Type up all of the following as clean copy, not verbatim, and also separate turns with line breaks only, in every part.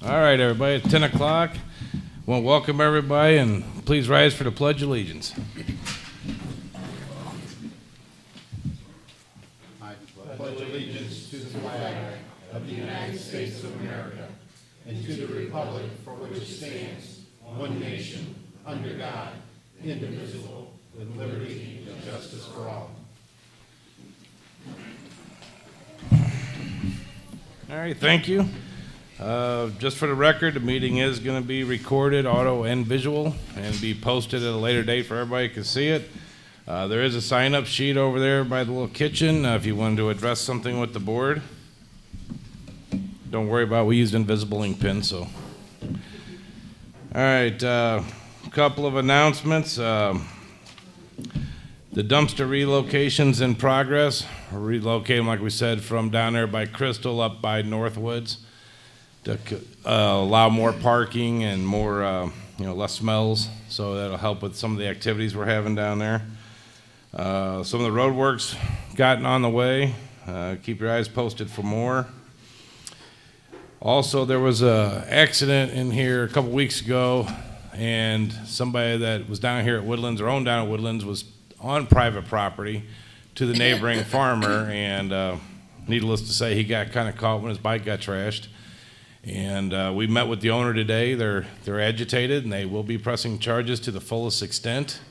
All right, everybody, it's 10 o'clock. Want to welcome everybody, and please rise for the Pledge of Allegiance.
I pledge allegiance to the flag of the United States of America and to the republic for which it stands, one nation, under God, indivisible, with liberty and justice for all.
All right, thank you. Just for the record, the meeting is going to be recorded, audio and visual, and be posted at a later date for everybody to see it. There is a sign-up sheet over there by the little kitchen if you wanted to address something with the board. Don't worry about it, we used invisible ink pens, so. All right, a couple of announcements. The dumpster relocation's in progress. We're relocating, like we said, from down there by Crystal up by Northwoods to allow more parking and more, less smells. So that'll help with some of the activities we're having down there. Some of the road work's gotten on the way. Keep your eyes posted for more. Also, there was an accident in here a couple weeks ago, and somebody that was down here at Woodlands, or owned down at Woodlands, was on private property to the neighboring farmer, and needless to say, he got kind of caught when his bike got trashed. And we met with the owner today. They're agitated, and they will be pressing charges to the fullest extent.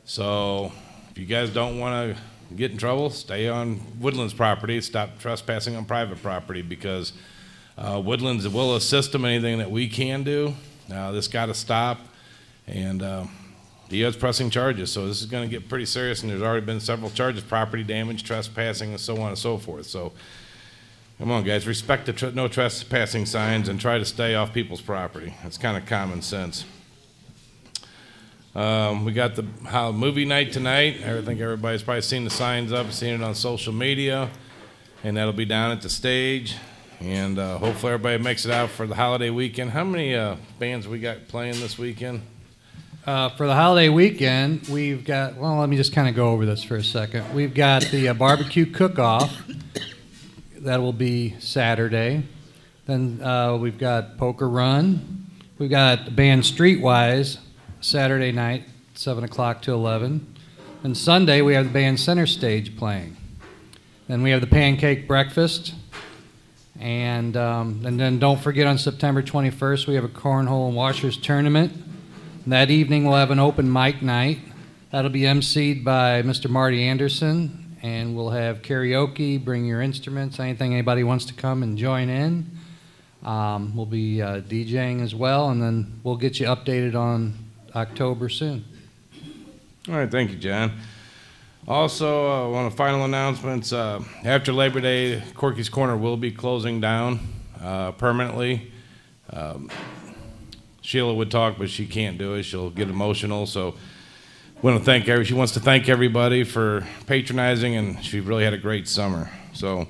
So if you guys don't want to get in trouble, stay on Woodlands property. Stop trespassing on private property, because Woodlands will assist them in anything that we can do. This got to stop, and the is pressing charges. So this is going to get pretty serious, and there's already been several charges: property damage, trespassing, and so on and so forth. So come on, guys, respect the no trespassing signs and try to stay off people's property. That's kind of common sense. We got the movie night tonight. I think everybody's probably seen the signs up, seen it on social media, and that'll be down at the stage. And hopefully everybody makes it out for the holiday weekend. How many bands we got playing this weekend?
For the holiday weekend, we've got, well, let me just kind of go over this for a second. We've got the barbecue cook-off. That will be Saturday. Then we've got Poker Run. We've got the band Streetwise Saturday night, 7 o'clock to 11. And Sunday, we have the band Center Stage playing. Then we have the Pancake Breakfast. And then don't forget, on September 21st, we have a Cornhole and Washers tournament. And that evening, we'll have an open mic night. That'll be emceed by Mr. Marty Anderson. And we'll have karaoke, bring your instruments, anything anybody wants to come and join in. We'll be DJing as well, and then we'll get you updated on October soon.
All right, thank you, John. Also, one of the final announcements, after Labor Day, Corky's Corner will be closing down permanently. Sheila would talk, but she can't do it. She'll get emotional, so she wants to thank everybody for patronizing, and she really had a great summer. So, all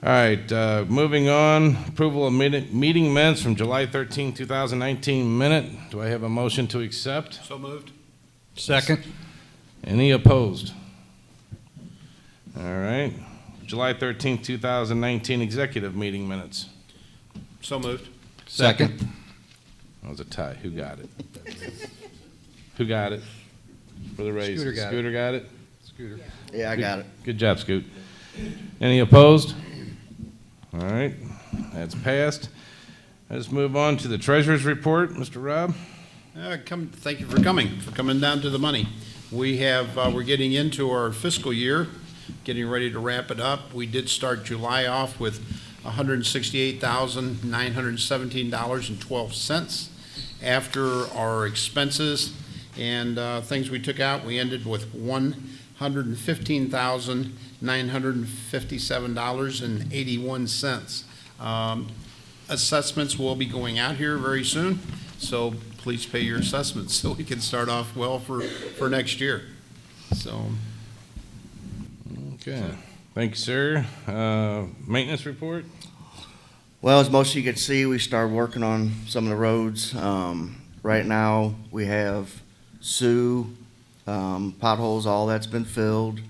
right, moving on. Approval of meeting minutes from July 13, 2019 minute. Do I have a motion to accept?
So moved.
Second.
Any opposed? All right. July 13, 2019 executive meeting minutes.
So moved.
Second.
That was a tie. Who got it? Who got it? For the raise.
Scooter got it.
Scooter got it?
Scooter.
Yeah, I got it.
Good job, Scoot. Any opposed? All right, that's passed. Let's move on to the treasurer's report. Mr. Rob?
Thank you for coming down to the money. We have, we're getting into our fiscal year, getting ready to wrap it up. We did start July off with $168,917.12. After our expenses and things we took out, we ended with $115,957.81. Assessments will be going out here very soon, so please pay your assessments so we can start off well for next year. So.
Okay. Thank you, sir. Maintenance report?
Well, as most of you can see, we started working on some of the roads. Right now, we have Sioux, potholes, all that's been filled.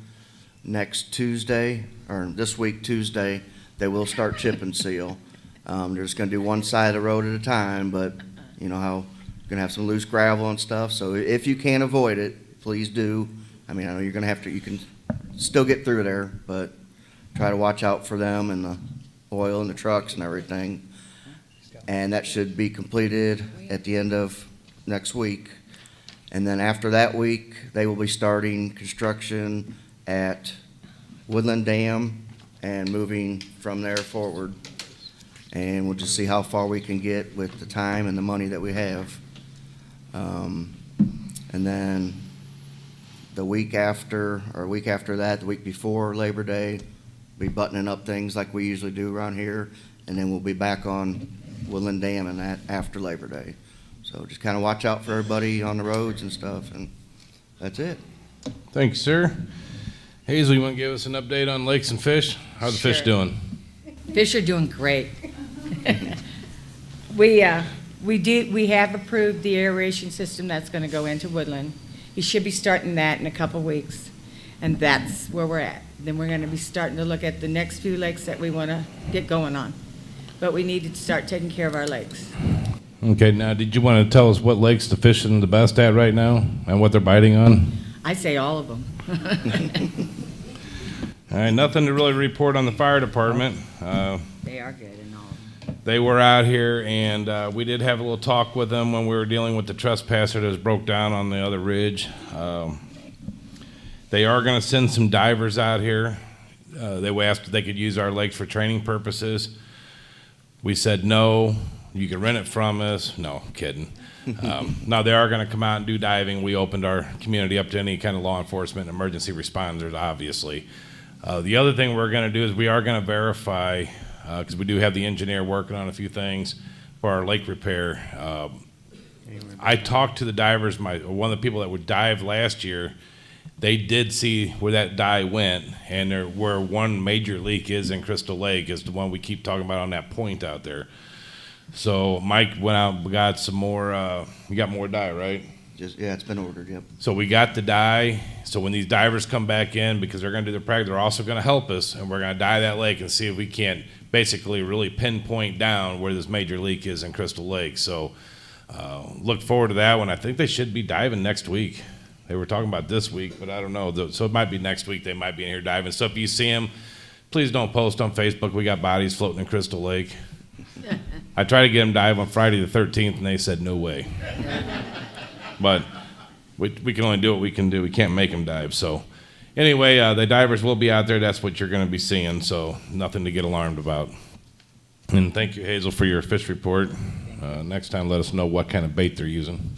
Next Tuesday, or this week Tuesday, they will start chip and seal. They're just gonna do one side of the road at a time, but you know how, gonna have some loose gravel and stuff, so if you can avoid it, please do. I mean, I know you're gonna have to, you can still get through there, but try to watch out for them and the oil in the trucks and everything. And that should be completed at the end of next week. And then after that week, they will be starting construction at Woodland Dam and moving from there forward. And we'll just see how far we can get with the time and the money that we have. And then the week after, or week after that, the week before Labor Day, be buttoning up things like we usually do around here, and then we'll be back on Woodland Dam and that after Labor Day. So just kind of watch out for everybody on the roads and stuff, and that's it.
Thanks, sir. Hazel, you want to give us an update on lakes and fish? How are the fish
Sure.
doing?
Fish are doing great. We have approved the aeration system that's gonna go into Woodland. He should be starting that in a couple weeks, and that's where we're at. Then we're gonna be starting to look at the next few lakes that we wanna get going on. But we need to start taking care of our lakes.
Okay, now, did you want to tell us what lakes the fishing the best at right now and what they're biting on?
I say all of them.
All right, nothing to really report on the fire department.
They are good and all of them.
They were out here, and we did have a little talk with them when we were dealing with the trespasser that was broke down on the other ridge. They are going to send some divers out here. They asked if they could use our lakes for training purposes. We said no. You can rent it from us. No, kidding. No, they are going to come out and do diving. We opened our community up to any kind of law enforcement and emergency responders, obviously. The other thing we're going to do is we are going to verify, because we do have the engineer working on a few things for our lake repair. I talked to the divers, one of the people that would dive last year. They did see where that dye went, and where one major leak is in Crystal Lake is the one we keep talking about on that point out there. So Mike went out and got some more, we got more dye, right?
Yeah, it's been ordered, yep.
So we got the dye. So when these divers come back in, because they're going to do their practice, they're also going to help us, and we're going to dye that lake and see if we can't basically really pinpoint down where this major leak is in Crystal Lake. So look forward to that one. I think they should be diving next week. They were talking about this week, but I don't know. So it might be next week they might be in here diving. So if you see them, please don't post on Facebook. We got bodies floating in Crystal Lake. I tried to get them dive on Friday the 13th, and they said no way. But we can only do what we can do. We can't make them dive. So anyway, the divers will be out there. That's what you're going to be seeing. So nothing to get alarmed about. And thank you, Hazel, for your fish report. Next time, let us know what kind of bait they're using.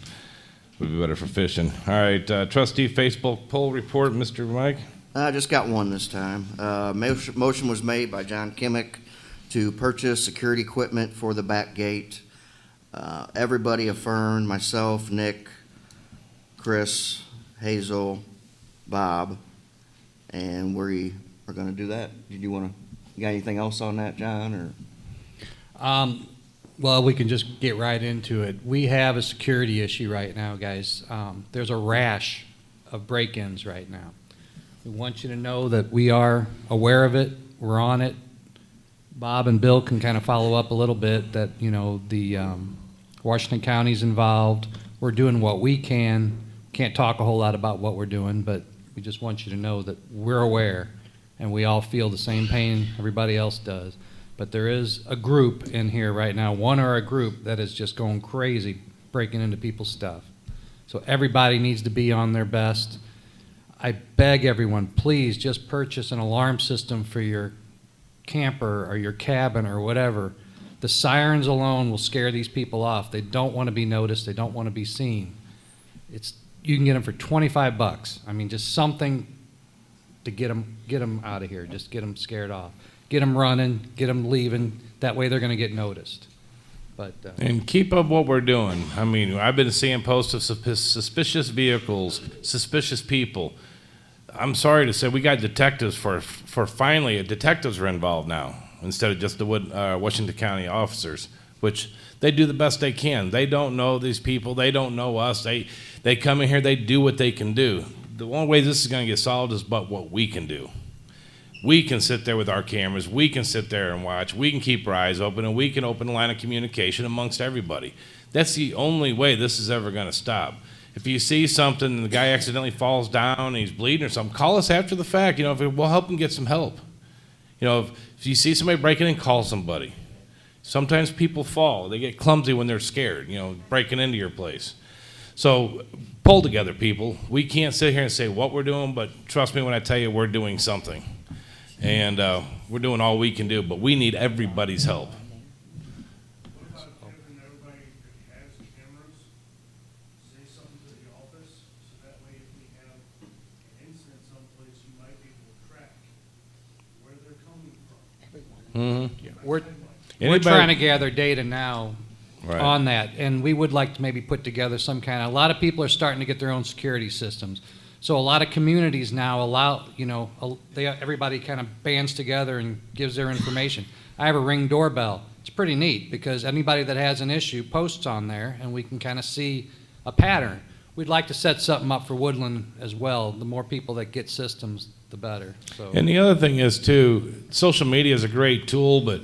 Would be better for fishing. All right, trustee Facebook poll report, Mr. Mike.
I just got one this time. Motion was made by John Kimmick to purchase security equipment for the back gate. Everybody affirmed, myself, Nick, Chris, Hazel, Bob, and we are going to do that. Did you got anything else on that, John? Or
Well, we can just get right into it. We have a security issue right now, guys. There's a rash of break-ins right now. We want you to know that we are aware of it. We're on it. Bob and Bill can kind of follow up a little bit that, you know, the Washington County's involved. We're doing what we can. Can't talk a whole lot about what we're doing, but we just want you to know that we're aware and we all feel the same pain everybody else does. But there is a group in here right now, one or a group, that is just going crazy breaking into people's stuff. So everybody needs to be on their best. I beg everyone, please just purchase an alarm system for your camper or your cabin or whatever. The sirens alone will scare these people off. They don't want to be noticed. They don't want to be seen. You can get them for $25. I mean, just something to get them out of here. Just get them scared off. Get them running, get them leaving. That way they're going to get noticed. But
And keep up what we're doing. I mean, I've been seeing posts of suspicious vehicles, suspicious people. I'm sorry to say we got detectives for finally, detectives are involved now instead of just the Washington County officers, which they do the best they can. They don't know these people. They don't know us. They come in here, they do what they can do. The only way this is going to get solved is but what we can do. we can sit there with our cameras, we can sit there and watch, we can keep our eyes open, and we can open a line of communication amongst everybody. That's the only way this is ever going to stop. If you see something and the guy accidentally falls down and he's bleeding or something, call us after the fact. You know, we'll help him get some help. You know, if you see somebody breaking in, call somebody. Sometimes people fall. They get clumsy when they're scared, you know, breaking into your place. So pull together, people. We can't sit here and say what we're doing, but trust me when I tell you we're doing something. And we're doing all we can do, but we need everybody's help.
What about having everybody that has cameras say something to the office, so that way if we have an incident someplace, you might be able to track where they're coming from?
We're
Anybody-
trying to gather data now
Right.
on that, and we would like to maybe put together some kind of, a lot of people are starting to get their own security systems. So a lot of communities now allow, you know, everybody kind of bands together and gives their information. I have a Ring doorbell. It's pretty neat because anybody that has an issue posts on there and we can kind of see a pattern. We'd like to set something up for Woodland as well. The more people that get systems, the better. So.
And the other thing is, too, social media is a great tool, but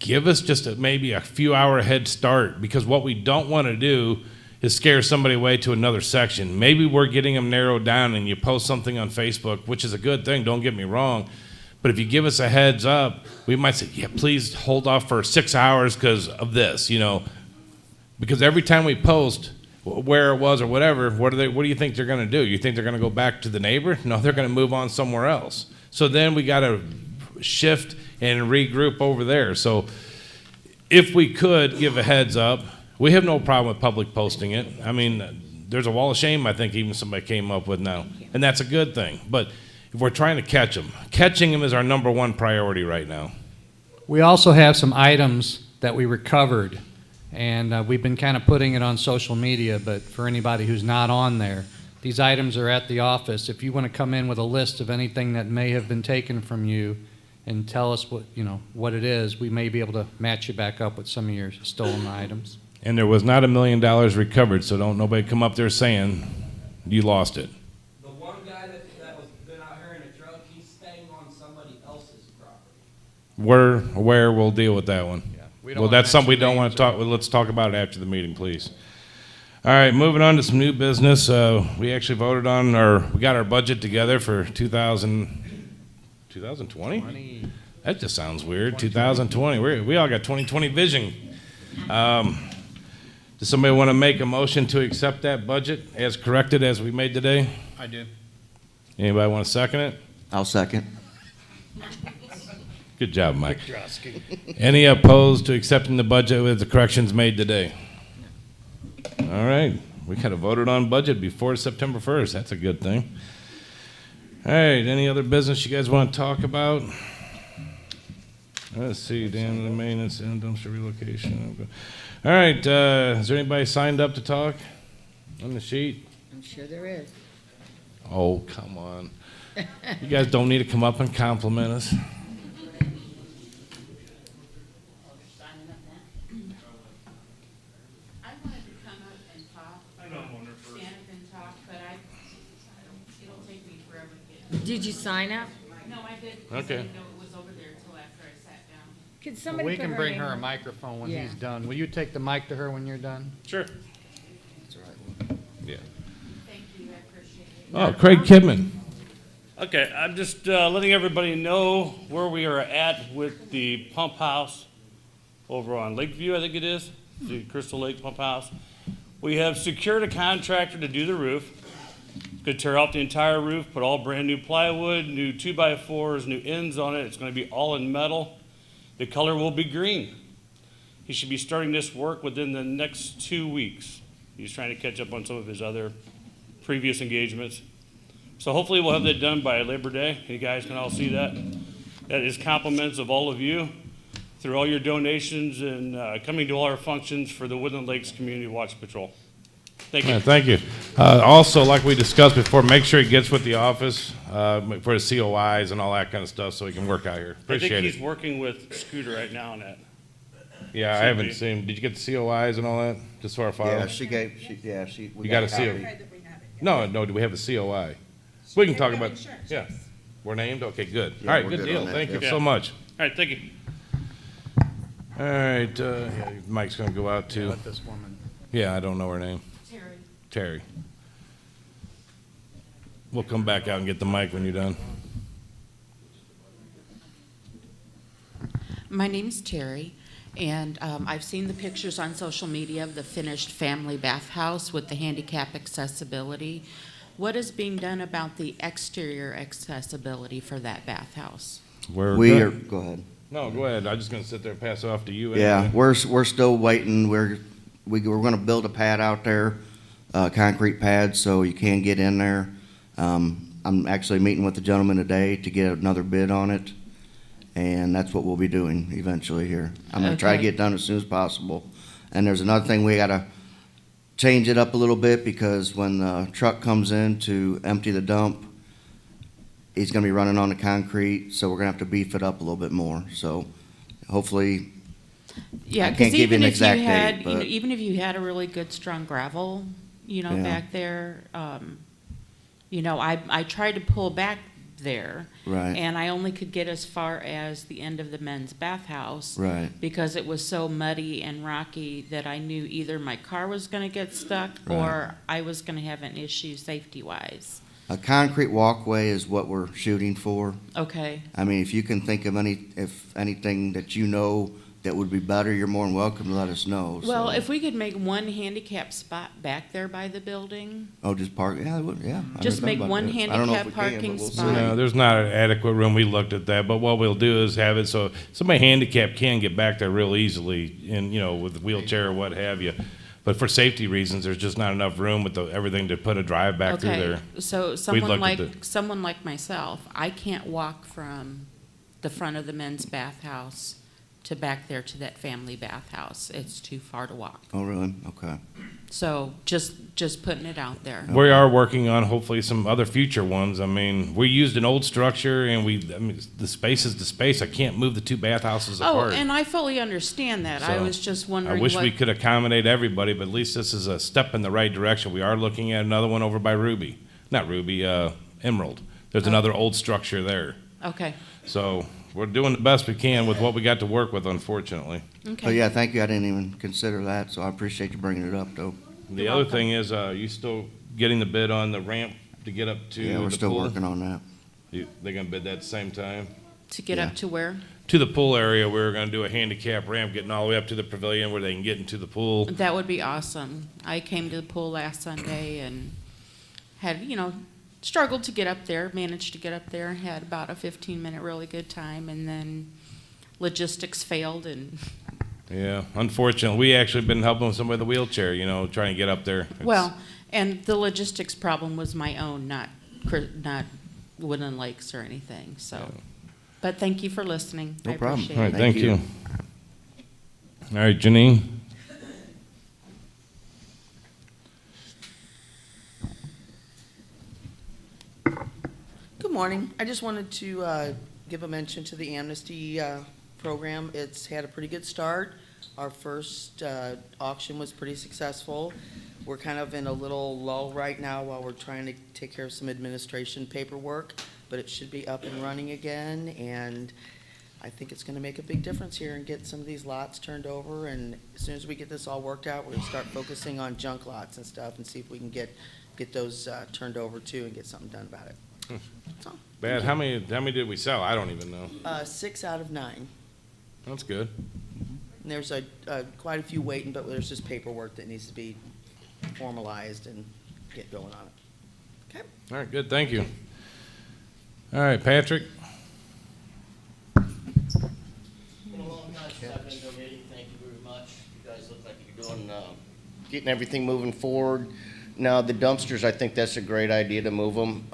give us just maybe a few hour head start, because what we don't want to do is scare somebody away to another section. Maybe we're getting them narrowed down and you post something on Facebook, which is a good thing, don't get me wrong. But if you give us a heads up, we might say, yeah, please hold off for 6 hours because of this, you know. Because every time we post where it was or whatever, what do you think they're going to do? You think they're going to go back to the neighbor? No, they're going to move on somewhere else. So then we got to shift and regroup over there. So if we could give a heads up, we have no problem with public posting it. I mean, there's a wall of shame I think even somebody came up with now, and that's a good thing. But if we're trying to catch them, catching them is our number one priority right now.
We also have some items that we recovered, and we've been kind of putting it on social media, but for anybody who's not on there, these items are at the office. If you want to come in with a list of anything that may have been taken from you and tell us what it is, we may be able to match you back up with some of your stolen items.
And there was not $1 million recovered, so don't nobody come up there saying you lost it.
The one guy that was been out here in a truck, he's staying on somebody else's property.
Where we'll deal with that one.
We don't
Well,
wanna
that's something we
mention
don't want
names
to talk, well, let's talk about it after the meeting, please. All right, moving on to some new business. We actually voted on, we got our budget together for 2020? That just sounds weird, 2020. We all got 2020 vision. Does somebody want to make a motion to accept that budget as corrected as we made today?
I do.
Anybody want to second it?
I'll second.
Good job, Mike. Any opposed to accepting the budget with the corrections made today? All right, we kind of voted on budget before September 1st. That's a good thing. All right, any other business you guys want to talk about? Let's see, Dan, the maintenance and dumpster relocation. All right, is there anybody signed up to talk on the sheet?
I'm sure there is.
Oh, come on. You guys don't need to come up and compliment us.
I wanted to come up and talk, stand up and talk, but it'll take me forever to get.
Did you sign up?
No, I didn't.
Okay.
I didn't know it was over there until after I sat down.
Could somebody
We
put
can
her
bring
name
her a
on?
microphone when
Yeah.
he's done. Will you take the mic to her when you're done?
Sure. Yeah.
Thank you, I appreciate it.
Oh, Craig Kidman.
Okay, I'm just letting everybody know where we are at with the pump house over on Lakeview, I think it is, the Crystal Lake Pump House. We have secured a contractor to do the roof. Could tear out the entire roof, put all brand new plywood, new 2x4s, new ends on it. It's going to be all in metal. The color will be green. He should be starting this work within the next 2 weeks. He's trying to catch up on some of his other previous engagements. So hopefully we'll have that done by Labor Day. You guys can all see that. That is compliments of all of you through all your donations and coming to all our functions for the Woodland Lakes Community Watch Patrol. Thank you.
Yeah, thank you. Also, like we discussed before, make sure he gets with the office for his COIs and all that kind of stuff so he can work out here.
I
Appreciate
think he's
it.
working with Scooter right now on that.
Yeah, I haven't seen. Did you get the COIs and all that? Just for our file?
Yeah, we
You got a
copy.
CO? No, do we have a COI? We can talk about, yeah. We're named? Okay, good.
Yeah,
All right,
we're
good
good
deal.
on that,
Thank you
yeah.
so much.
All right, thank you.
All right, yeah, Mike's gonna go out too.
Let this woman.
Yeah, I don't know her name.
Terry.
Terry. We'll come back out and get the mic when you're done.
My name's Terry, and I've seen the pictures on social media of the finished family bathhouse with the handicap accessibility. What is being done about the exterior accessibility for that bathhouse?
We are, go ahead.
No, go ahead. I'm just gonna sit there and pass it off to you.
Yeah,
anyway.
we're still waiting. We're gonna build a pad out there, concrete pad, so you can get in there. I'm actually meeting with the gentleman today to get another bid on it, and that's what we'll be doing eventually here. I'm gonna try to
Okay.
get it done as soon as possible. And there's another thing, we gotta change it up a little bit, because when the truck comes in to empty the dump, he's gonna be running on the concrete, so we're gonna have to beef it up a little bit more. So hopefully,
Yeah,
I can't
because
give you
even
an
if you
exact
had,
date,
you know,
but-
even if you had a really good strong gravel,
Yeah.
back there, I tried to pull back there.
Right.
And I only could get as far as the end of the men's bathhouse.
Right.
Because it was so muddy and rocky that I knew either my car was gonna get stuck
Right.
or I was gonna have an issue safety-wise.
a concrete walkway is what we're shooting for.
Okay,
I mean, if you can think of anything that you know that would be better, you're more than welcome to let us know.
well,
So-
if we could make one handicap spot back there by the building,
Oh, just park, yeah, I would, yeah. I
Just
never
make
thought about
one
that. I don't know if
handicap
we can, but
parking
we'll see.
spot.
No, there's not an adequate room. We looked at that, but what we'll do is have it so somebody handicapped can get back there real easily in, with a wheelchair or what have you. But for safety reasons, there's just not enough room with everything to put a drive back through
okay,
there.
so
looked at
someone like myself, I can't walk from the front of the men's bathhouse to back there to that family bathhouse. It's too far to walk.
Oh, really? Okay.
So just putting it out there.
We are working on hopefully some other future ones. I mean, we used an old structure and the space is the space. I can't move the two bathhouses
Oh,
apart.
and I fully understand that. I
So,
was just
I
wondering
wish
what.
we could accommodate everybody, but at least this is a step in the right direction. We are looking at another one over by Ruby. Not Ruby, Emerald. There's another old structure there.
Okay,
So we're doing the best we can with what we got to work with, unfortunately.
Oh,
okay.
yeah, thank you. I didn't even consider that, so I appreciate you bringing it up, though.
The
You're
other
welcome.
thing is, you still getting the bid on the ramp to get up to the
Yeah,
pool?
we're still working on that.
They're gonna bid that at the same time?
To get
Yeah.
up to where?
To the pool area, we were gonna do a handicap ramp, getting all the way up to the pavilion where they can get into the pool.
That would be awesome. I came to the pool last Sunday and had, struggled to get up there, managed to get up there, had about a 15-minute really good time, and then logistics failed and,
Yeah, unfortunately, we actually been helping somebody with a wheelchair, trying to get up there. It's-
well, and the logistics problem was my own, not Woodland Lakes or anything, so. But thank you for listening.
No
I
problem.
appreciate
All
it.
right,
Thank
thank you.
you.
All right, Janine?
Good morning. I just wanted to give a mention to the amnesty program. It's had a pretty good start. Our first auction was pretty successful. We're kind of in a little lull right now while we're trying to take care of some administration paperwork, but it should be up and running again, and I think it's gonna make a big difference here and get some of these lots turned over, and as soon as we get this all worked out, we're gonna start focusing on junk lots and stuff and see if we can get those turned over too and get something done about it. That's all.
Bad, how many did we sell? I don't even know.
6 out of 9.
That's good.
And there's quite a few waiting, but there's just paperwork that needs to be formalized and get going on it. Okay?
All right, good, thank you. All right, Patrick?
Been a long time since I've been to a meeting. Thank you very much. You guys look like you're doing, getting everything moving forward. Now, the dumpsters, I think that's a great idea to move them.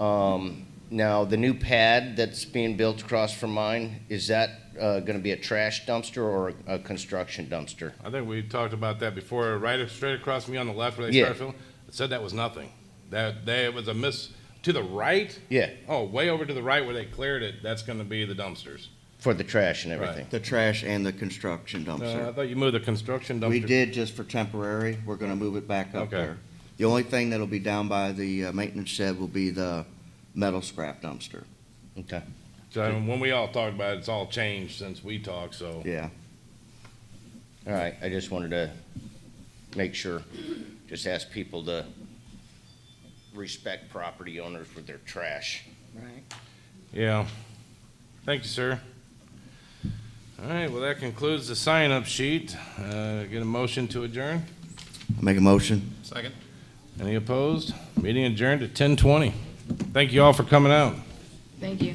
Now, the new pad that's being built across from mine, is that gonna be a trash dumpster or a construction dumpster?
I think we talked about that before, straight across from me on the left where they
Yeah.
started filling. It said that was nothing. It was a miss, to the right?
Yeah,
Oh, way over to the right where they cleared it, that's gonna be the dumpsters.
for the trash and everything.
The trash and the construction
I
dumpster.
thought you moved the construction dumpster.
We did just for temporary. We're gonna move it back up
Okay.
there. The only thing that'll be down by the maintenance shed will be the metal scrap dumpster.
Okay.
So I mean, when we all talk about it, it's all changed since we talked, so.
Yeah.
All right, I just wanted to make sure, just ask people to respect property owners with their trash.
Right.
Yeah. Thank you, sir. All right, well, that concludes the sign-up sheet. Get a motion to adjourn?
I'll make a motion.
Second.
Any opposed? Meeting adjourned at 10:20. Thank you all for coming out.
Thank you.